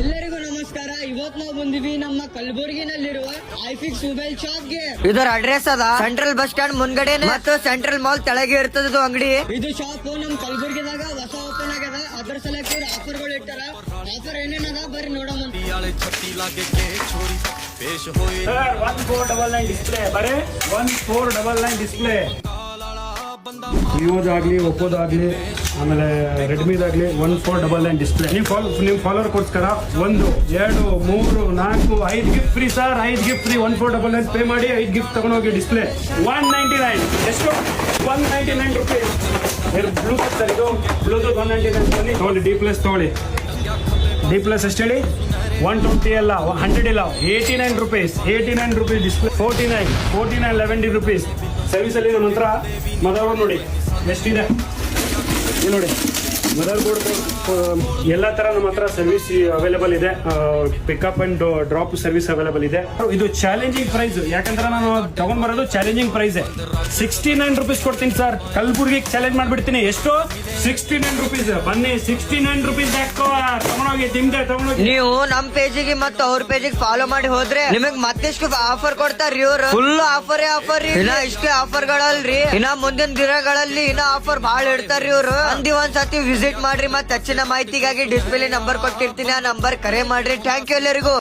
ಎಲ್ಲರಿಗೂ ನಮಸ್ಕಾರ. ಇವತ್ತು ನಾವು ಬಂದಿವಿ ನಮ್ಮ ಕಲಬುರಗಿನಲ್ಲಿರುವ ಐಫಿಕ್ಸ್ ಮೊಬೈಲ್ ಶಾಪ್ಗೆ. ಇದರ ಅಡ್ರೆಸ್ ಅದ ಸೆಂಟ್ರಲ್ ಬಸ್ ಸ್ಟ್ಯಾಂಡ್ ಮುಂದ್ಗಡೆ ಮತ್ತು ಸೆಂಟ್ರಲ್ ಮಾಲ್ ತೆಳಗೆ ಇರ್ತದ ಇದು ಅಂಗಡಿ. ಇದು ಶಾಪ್ ನಮ್ ಕಲಬುರಗಿದಾಗ ಹೊಸ ಓಪನ್ ಆಗ್ಯದ. ಅದ್ರ ಸಲಕ್ಕೆ ಆಫರ್ ಗಳು ಇಟ್ಟಾರ. ಆಫರ್ ಏನೇನದ ಬರ್ರಿ ನೋಡೋಣ. 1499 ಡಿಸ್ಪ್ಲೇ ಬರೇ 1499 ಡಿಸ್ಪ್ಲೇ. ವಿವೋದಾಗ್ಲಿ ಒಪ್ಪೋದಾಗ್ಲಿ ಆಮೇಲೆ ರೆಡ್ಮಿದಾಗ್ಲಿ 1499 ಡಿಸ್ಪ್ಲೇ. ನಿಮ್ ಫಾಲೋವರ್ಗೋಸ್ಕರ 1 2 3 4 5 gift free sir. 5 gift free. 1499 pay ಮಾಡಿ 5 ಗಿಫ್ಟ್ ತಗೊಂಡೋಗಿ ಡಿಸ್ಪ್ಲೇ 199. ಎಷ್ಟು? 199 ರುಪೀಸ್. ಬ್ಲೂಟೂತ್ ಸರ್, ಇದು ಬ್ಲೂಟೂತ್ 199 ತಗೊಳ್ಳಿ. ಡಿ ಪ್ಲಸ್ ತಗೊಳ್ಳಿ. ಡಿ ಪ್ಲಸ್ ಎಷ್ಟು ಹೇಳಿ? 120 ಅಲ್ಲ, 100 ಇಲ್ಲ, 89 rupees. 89 rupees display. 49 11 rupees. Service ಅಲ್ಲಿ ನಮ್ಮ ಹತ್ರ ಮದರ್ ಬೋರ್ಡ್ ನೋಡಿ ಎಷ್ಟಿದೆ. ಇದು ನೋಡಿ ಮದರ್ ಬೋರ್ಡ್ ಎಲ್ಲ ತರ ನಮ್ಮ ಹತ್ರ ಸರ್ವಿಸ್ ಅವೈಲೇಬಲ್ ಇದೆ. Pickup and drop service available ಇದೆ. ಇದು ಚಾಲೆಂಜಿಂಗ್ ಪ್ರೈಸ್, ಯಾಕಂದ್ರೆ ನಾನು ತಗೊಂಡ್ ಬರೋದು ಚಾಲೆಂಜಿಂಗ್ ಪ್ರೈಸ್. 69 ರುಪೀಸ್ ಕೊಡ್ತೀನಿ ಸರ್. ಕಲಬುರ್ಗಿಗೆ ಚಾಲೆಂಜ್ ಮಾಡ್ಬಿಡ್ತೀನಿ. ಎಷ್ಟು? 69 ರುಪೀಸ್. ಬನ್ನಿ, 69 ರುಪೀಸ್ ತಗೊಂಡೋಗಿ ತಿಂದೆ ತಗೊಂಡೋಗಿ. ನೀವು ನಮ್ ಪೇಜಿಗೆ ಮತ್ತು ಅವ್ರ ಪೇಜಿಗೆ ಫಾಲೋ ಮಾಡಿ ಹೋದ್ರೆ ನಿಮಗ್ ಮತ್ತಿಷ್ಟು ಆಫರ್ ಕೊಡ್ತಾರ್ರಿ ಇವ್ರು. ಫುಲ್ ಆಫರ್ ಇನ್ನ ಇಷ್ಟೇ ಆಫರ್ ಗಳಲ್ರಿ. ಇನ್ನ ಮುಂದಿನ ದಿನಗಳಲ್ಲಿ ಇನ್ನ ಆಫರ್ ಬಹಳ ಇಡ್ತಾರ್ರಿ ಇವ್ರು. ಒಂದ್ಸತಿ ವಿಸಿಟ್ ಮಾಡ್ರಿ. ಮತ್ತೆ ಹೆಚ್ಚಿನ ಮಾಹಿತಿಗಾಗಿ ಡಿಸ್ಪ್ಲೇ ನಂಬರ್ ಕೊಟ್ಟಿರ್ತೀನಿ, ಆ ನಂಬರ್ ಕರೆ ಮಾಡ್ರಿ. ಥ್ಯಾಂಕ್ ಯು ಎಲ್ಲರಿಗೂ.